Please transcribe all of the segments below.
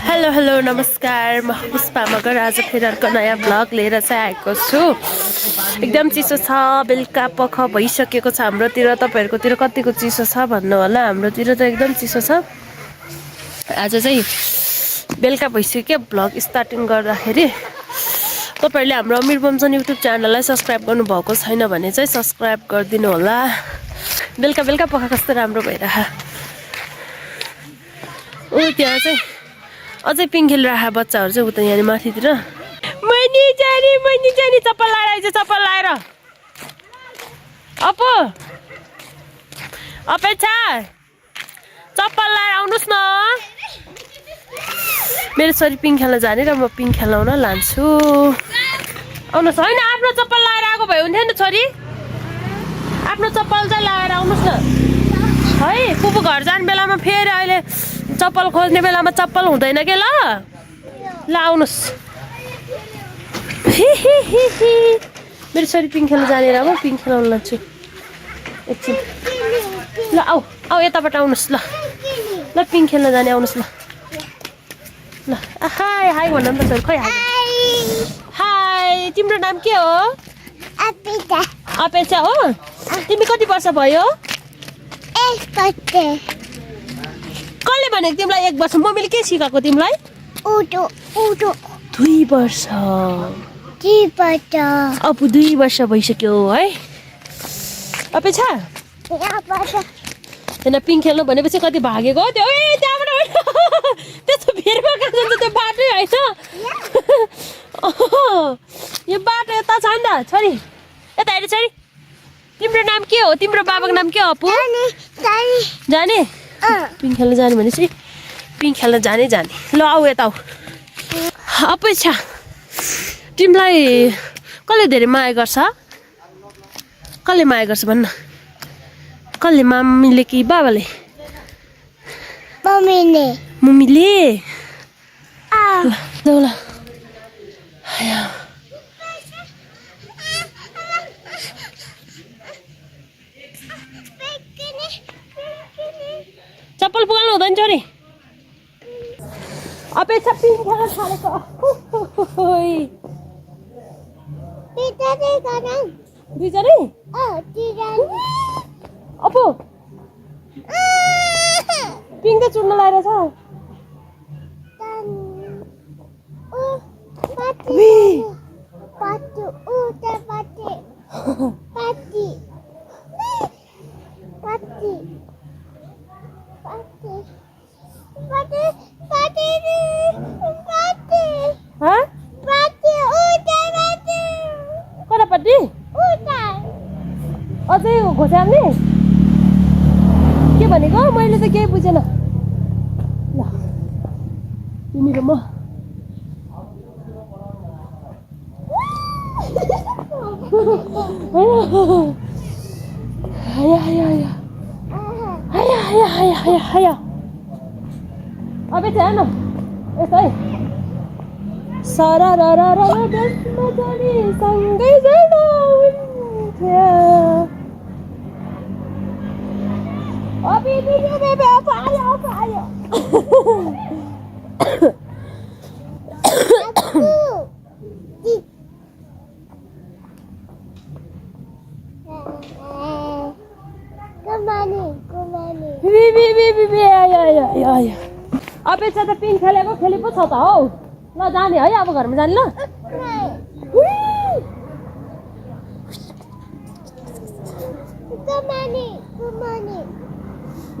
Hello hello नमस्कार म पुष्पा मगर आज फेरि अर्को नयाँ ब्लग लिएर चाहिँ आएको छु। एकदम चिसो छ, बेलुका पख भइसकेको छ हाम्रोतिर। तपाईहरुकोतिर कतिको चिसो छ भन्नु होला। हाम्रोतिर त एकदम चिसो छ। आज चाहिँ बेलुका भइसक्यो ब्लग स्टार्टिङ गर्दाखेरि। तपाईहरुले हाम्रो अमिर बमजन युट्युब च्यानललाई सब्स्क्राइब गर्नु भएको छैन भने चाहिँ सब्स्क्राइब गरिदिनु होला। बेलुका बेलुका पख कस्तो राम्रो भइरह। ओ त्यहाँ चाहिँ अझै पिङ खेलिरहेको बच्चाहरू चाहिँ उता यहाँ माथितिर। मैनी जानी चप्पल लाएर आइज, चप्पल लाएर। अपो अपेक्षा चप्पल लाएर आउनुस् न। मेरो छोरी पिङ खेल्न जाने र म पिङ खेलाउन लान्छु। आउनुस्। होइन आफ्नो चप्पल लाएर आएको भए हुन्थ्यो नि छोरी। आफ्नो चप्पल चाहिँ लाएर आउनुस् न है। पुपु घर जाने बेलामा फेरि अहिले चप्पल खोज्ने बेलामा चप्पल हुँदैन के ल। ल आउनुस्। मेरो छोरी पिङ खेल्न जाने र म पिङ खेलाउन लान्छु एकछिन। ल आऊ आऊ यताबाट आउनुस्। ल ल पिङ खेल्न जाने आउनुस्। ल ल हाई हाई भन्न नि त छोरी। खै हाई हाई। तिम्रो नाम के हो? अपेक्षा। अपेक्षा हो। तिमी कति वर्ष भयो? कसले भनेको तिमीलाई 1 वर्ष? मम्मीले के सिकाएको तिमीलाई? उठो उठो 2 वर्ष। अब 2 वर्ष भइसक्यो है। अपेक्षा होइन पिङ खेल्नु भनेपछि कति भागेको हो त्यो। ए त्यहाँबाट त्यस्तो भिरमा कहाँ जान्छ त्यो बाटै होइन। यो बाटो यता छ नि त छोरी। यता हेर छोरी। तिम्रो नाम के हो? तिम्रो बाबाको नाम के हो? अपु जाने पिङ खेल्न जाने भनेपछि पिङ खेल्न जाने। ल आऊ यता आऊ। अपेक्षा तिमीलाई कसले धेरै माया गर्छ? कसले माया गर्छ भन्न? कसले? मम्मीले कि बाबाले? मम्मीले। जाऊ ल। चप्पल पुगाल्नु हुँदैन छोरी। अपेक्षा पिङ खेल्न थालेको। दुईजनै अपो पिङ त चुड्न लाएर छ। कतापट्टि अझै घोच्याल्ने के भनेको? मैले त केही बुझेन। ल तिमी र म अब हेर्न यस्तो है। सरा देशमा जाने सँगै जाँदा हुन्थ्यो। अपेक्षा त पिङ खेलेको खेली पो छ त हौ। ल जाने है अब घरमा जाने। ल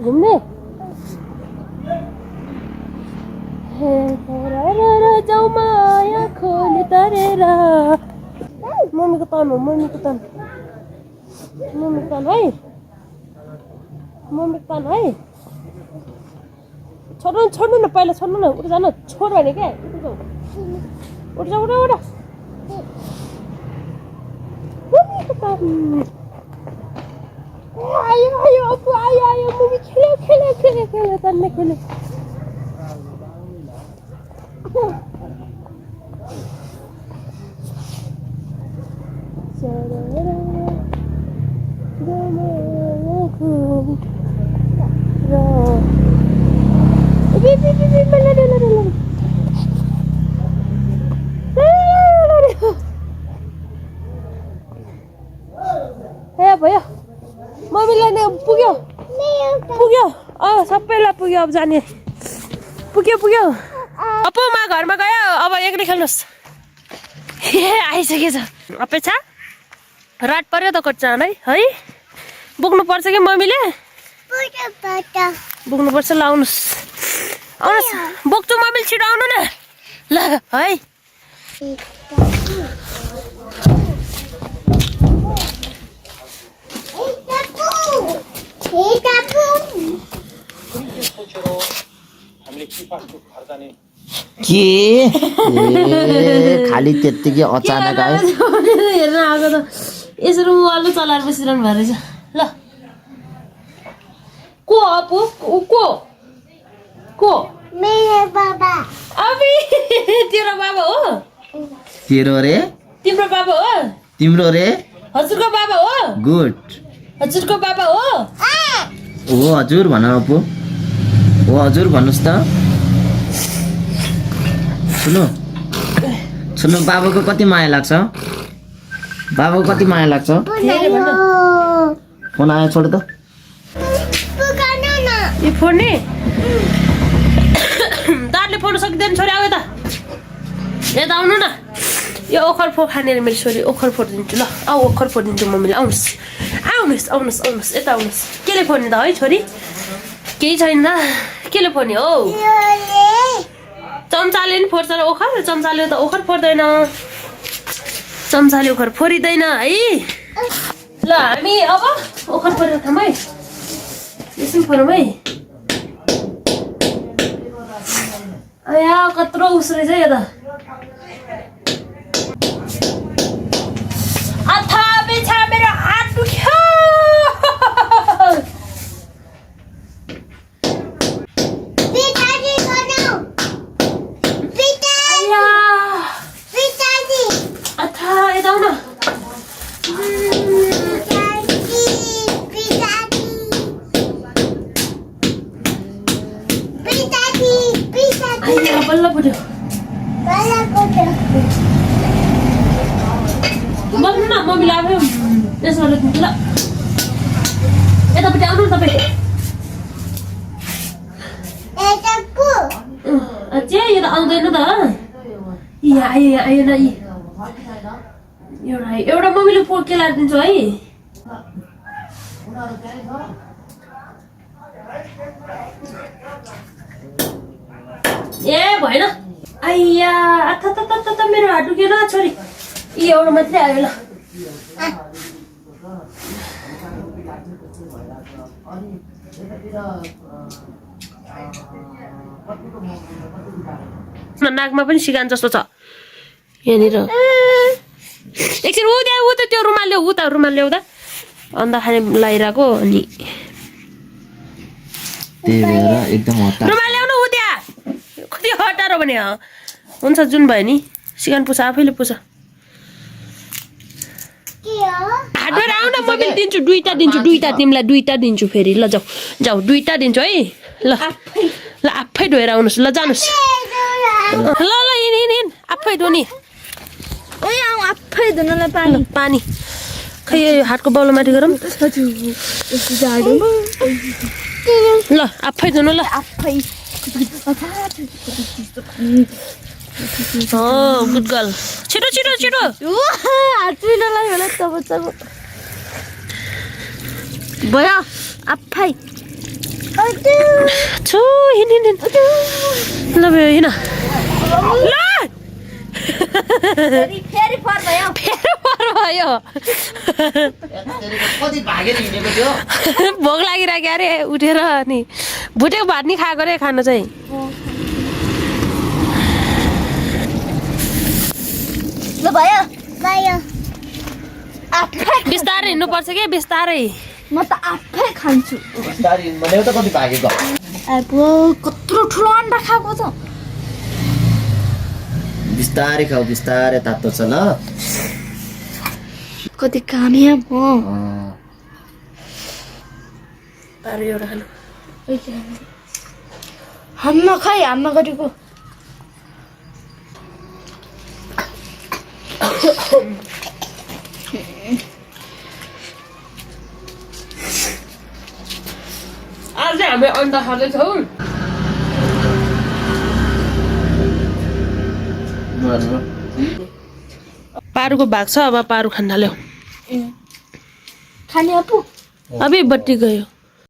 घुम्ने जाऊ माया खोले तरेर। मम्मीको तन हो। मम्मीको तन है। मम्मीको तन है। छोड्नु न पहिला छोड्नु न। उठ जानु छोड भने क्या। उठ जा उठ। आयो अपु आयो। मम्मी खेल्यो तन्ने खेल्यो। अब जाने पुग्यो पुग्यो अपुमा घरमा गयो अब एक्लै खेल्नुहोस् आइसकेछ अपेक्षा रात पर्यो त कच्चान है बोक्नुपर्छ कि मम्मीले बोक्नुपर्छ ल आउनुहोस् आउनुहोस् बोक्छु मम्मी छिटो आउनु न ल है के खाली त्यत्तिकै अचानक आयो हेर्न आएको त यसरी वालु चलाएर बसिरहनु भएको रहेछ ल को अपु को मेरो बाबा अबि तेरो बाबा हो तेरो रे तिम्रो बाबा हो तिम्रो रे हजुरको बाबा हो गुड हजुरको बाबा हो हो हजुर भन अपु हो हजुर भन्नुहोस् त सुन्नु बाबाको कति माया लाग्छ बाबाको कति माया लाग्छ फोन आयो छोड त यो फोन नि दारले फोन सकिँदैन छोरी आऊ यता आउनु न यो ओखर फो खाने मेरो छोरी ओखर फोडिदिन्छु ल आऊ ओखर फोडिदिन्छु मम्मीले आउनुहोस् यता आउनुहोस् केले फोड्ने त है छोरी केही छैन त केले फोड्ने हो चम्चाले नि फोड्छ र ओखर चम्चाले त ओखर फोड्दैन चम्चाले ओखर फोडिँदैन है ल हामी अब ओखर फोडेर खाऊँ है यसो फोडौँ है आया कत्रो उस रहेछ यो त अथा बिछा मेरो हात दुख्यो अथा यता आउन बल्ल पुग्यो बस्नु न मम्मीले आफै यसो गरेर दिन्छु ल यतापट्टि आउनु न तपाईँ अझै यो त आउँदैन त आयो न एउटा मम्मीले केलाएर दिन्छु है ए भएन आइया अथ मेरो हात दुखेन छोरी एउटा मात्रै आयो ल नाकमा पनि सिगान जस्तो छ यहाँनिर एकछिन ऊ त त्यो रुमाल ल्याऊ रुमाल ल्याउँदा अन्तखेरि लगाइरहेको अनि रुमाल ल्याउनु ऊ त्यहाँ कति हटारो भने हुन्छ जुन भयो नि सिगान पुछ आफैले पुछ हाटबाट आउन मम्मीले दिन्छु दुईटा तिमीलाई दुईटा दिन्छु फेरि ल जाऊ दुईटा दिन्छु है ल आफै धोएर आउनुहोस् ल जानुहोस् ल हिँड आफै धो नि आफै धुनलाई पानी खै यो हातको बाउलो माथि गरौँ ल आफै धुनु ल आफै गुड गर्ल छिटो भयो आफै छु हिँड ल भयो हिँड ल फेरि फर भयो भोक लागिराख्यो अरे उठेर अनि भुटेको भात नि खाएको रे खानु चाहिँ ल भयो बिस्तारै हिँड्नुपर्छ कि बिस्तारै म त आफै खान्छु कत्रो ठुलो अन्डा खाएको छ बिस्तारै खाऊ बिस्तारै तातो छ ल कति कामिया म तारो एउटा खानु हाम्मा खै हाम्मा गरेको आज हामी अन्डा खाँदैछौँ पारुको भाग छ अब पारु खान ल्याऊ खाने अपु अबे बत्ती गयो